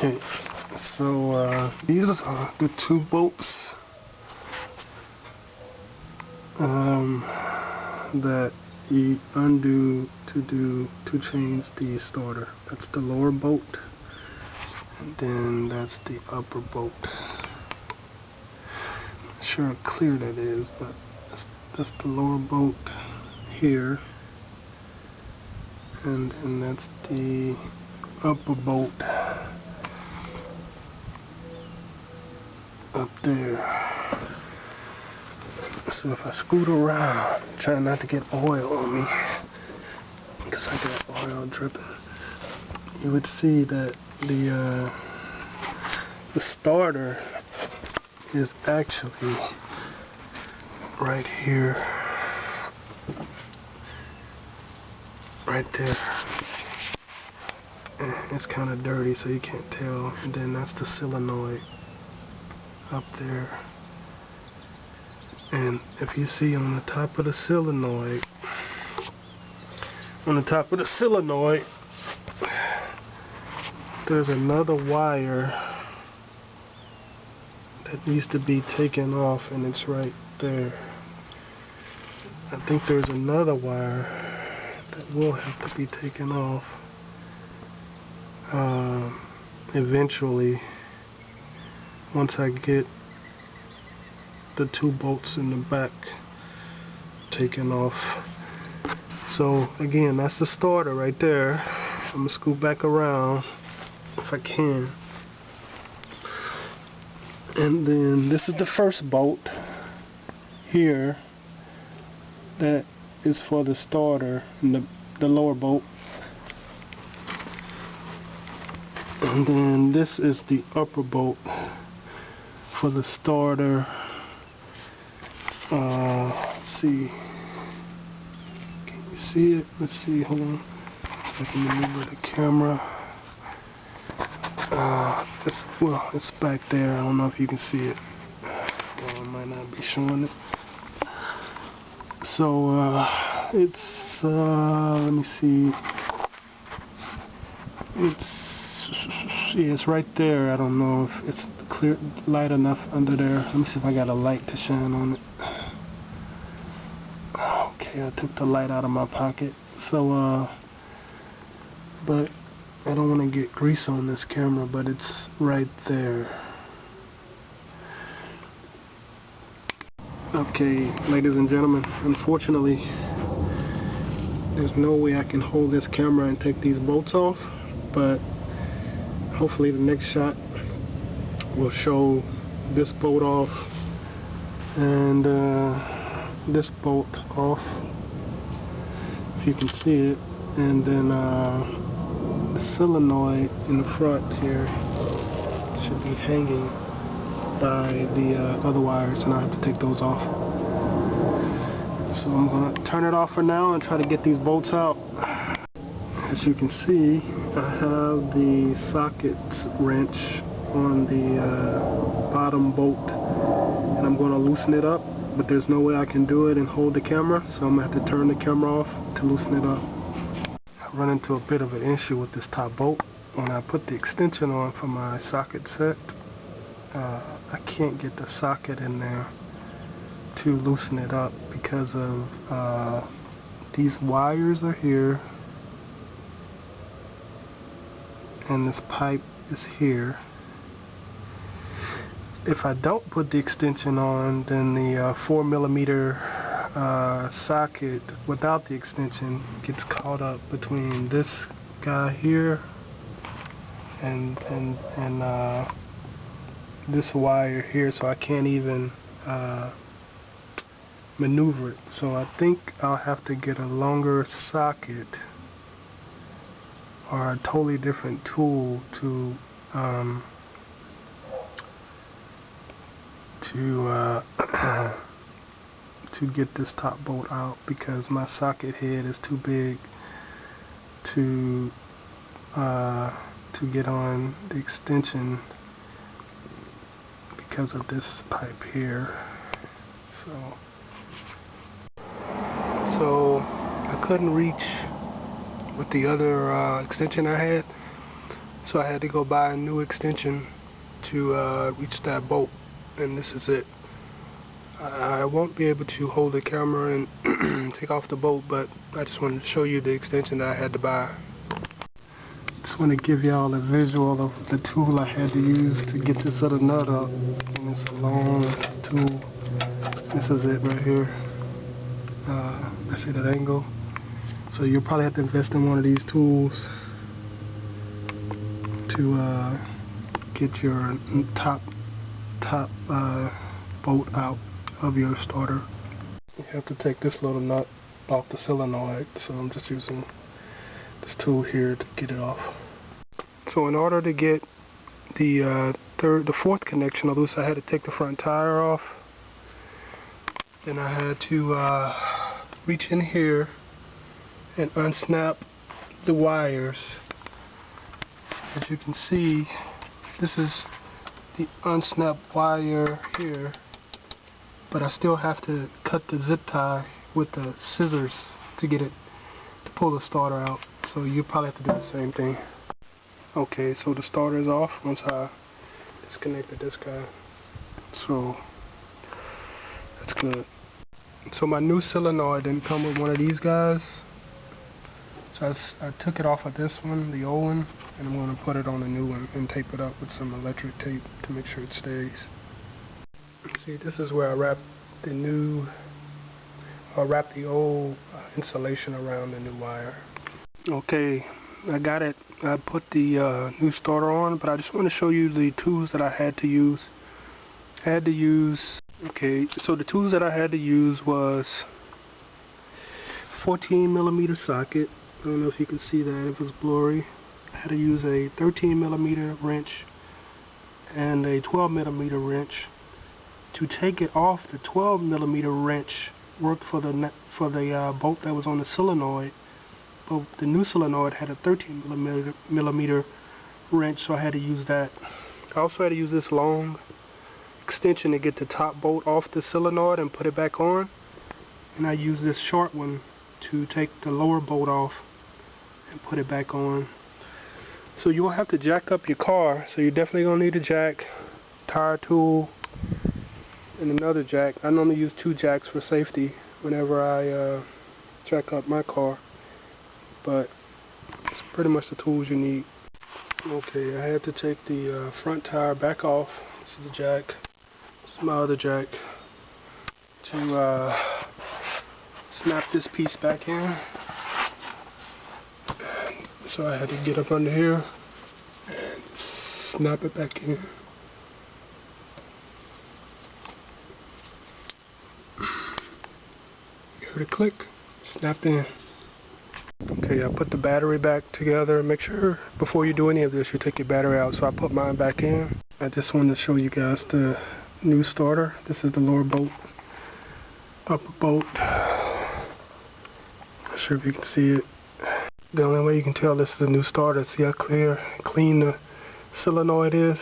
Okay, so these are the two bolts that you undo to change the starter. That's the lower bolt, and then that's the upper bolt. Not sure how clear that is, but that's the lower bolt here, and then that's the upper bolt up there. So if I scoot around, try not to get oil on me, because I got oil dripping, you would see that the starter is actually right here, right there. And it's kind of dirty, so you can't tell. And then that's the solenoid up there. And if you see on the top of the solenoid, there's another wire that needs to be taken off, and it's right there. I think there's another wire that will have to be taken off eventually, once I get the two bolts in the back taken off. So again, that's the starter right there. I'm gonna scoot back around if I can, and then this is the first bolt here that is for the starter, and the lower bolt, and then this is the upper bolt for the starter. Let's see. Can you see it? Let's see. Hold on. So I can maneuver the camera. It's back there. I don't know if you can see it. I might not be showing it. So it's let me see. It's right there. I don't know if it's clear, light enough under there. Let me see if I got a light to shine on it. Okay, I took the light out of my pocket. So but I don't want to get grease on this camera, but it's right there. Okay, ladies and gentlemen, unfortunately there's no way I can hold this camera and take these bolts off, but hopefully the next shot will show this bolt off and this bolt off, if you can see it, and then the solenoid in the front here should be hanging by the other wires, and I have to take those off. So I'm going to turn it off for now and try to get these bolts out. As you can see, I have the socket wrench on the bottom bolt, and I'm going to loosen it up, but there's no way I can do it and hold the camera, so I'm going to have to turn the camera off to loosen it up. I run into a bit of an issue with this top bolt. When I put the extension on for my socket set, I can't get the socket in there to loosen it up because of these wires are here and this pipe is here. If I don't put the extension on, then the 4mm socket without the extension gets caught up between this guy here and this wire here, so I can't even maneuver it. So I think I'll have to get a longer socket or a totally different tool to get this top bolt out, because my socket head is too big to get on the extension because of this pipe here. So I couldn't reach with the other extension I had, So I had to go buy a new extension to reach that bolt, and this is it. I won't be able to hold the camera and take off the bolt, but I just wanted to show you the extension that I had to buy. Just want to give y'all a visual of the tool I had to use to get this other nut up, and it's a long tool. This is it right here. That's at an angle. So you'll probably have to invest in one of these tools to get your top bolt out of your starter. You have to take this little nut off the solenoid, so I'm just using this tool here to get it off. So in order to get the fourth connection loose, I had to take the front tire off. Then I had to reach in here and unsnap the wires. As you can see, this is the unsnapped wire here, but I still have to cut the zip tie with the scissors to get it to pull the starter out. So you probably have to do the same thing. Okay, so the starter is off once I disconnected this guy. So that's good. So my new solenoid didn't come with one of these guys. So I took it off of this one, the old one, and I'm going to put it on the new one and tape it up with some electric tape to make sure it stays. See, this is where I wrap the old insulation around the new wire. Okay, I got it. I put the new starter on, but I just want to show you the tools that I had to use. Okay, so the tools that I had to use was 14mm socket. I don't know if you can see that, if it's blurry. I had to use a 13mm wrench and a 12mm wrench. To take it off, the 12mm wrench worked for the bolt that was on the solenoid, but the new solenoid had a 13mm wrench, so I had to use that. I also had to use this long extension to get the top bolt off the solenoid and put it back on, and I used this short one to take the lower bolt off and put it back on. So you will have to jack up your car, so you're definitely going to need a jack, tire tool, and another jack. I normally use 2 jacks for safety whenever I jack up my car, but it's pretty much the tools you need. Okay, I had to take the front tire back off. This is the jack. This is my other jack. To snap this piece back in. So I had to get up under here and snap it back in. You heard it click, snapped in. Okay, I put the battery back together. Make sure before you do any of this you take your battery out. So I put mine back in. I just wanted to show you guys the new starter. This is the lower bolt, upper bolt. Not sure if you can see it. The only way you can tell this is a new starter, see how clean the solenoid is?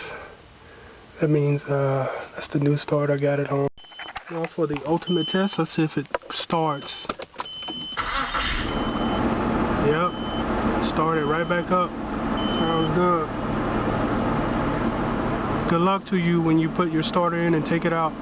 That means that's the new starter. I got it on. Now for the ultimate test, let's see if it starts. Yep, started right back up. Sounds good. Good luck to you when you put your starter in and take it out.